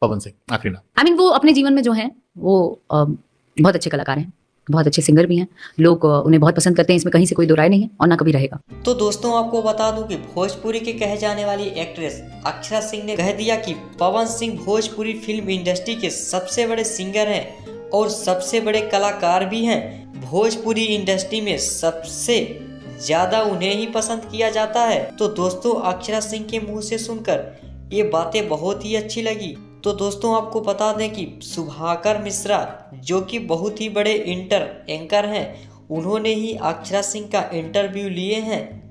पवन सिंह आखिरी नाम। I mean वो अपने जीवन में जो है वो बहुत अच्छे कलाकार हैं, बहुत अच्छे सिंगर भी हैं, लोग उन्हें बहुत पसंद करते हैं, इसमें कहीं से कोई दो राय नहीं है और ना कभी रहेगा। तो दोस्तों आपको बता दूं कि भोजपुरी के कहे जाने वाली एक्ट्रेस अक्षरा सिंह ने कह दिया कि पवन सिंह भोजपुरी फिल्म इंडस्ट्री के सबसे बड़े सिंगर हैं और सबसे बड़े कलाकार भी हैं। भोजपुरी इंडस्ट्री में सबसे ज्यादा उन्हें ही पसंद किया जाता है। तो दोस्तों अक्षरा सिंह के मुंह से सुनकर ये बातें बहुत ही अच्छी लगी। तो दोस्तों आपको बता दें कि सुभाकर मिश्रा जो कि बहुत ही बड़े एंकर हैं, उन्होंने ही अक्षरा सिंह का इंटरव्यू लिए हैं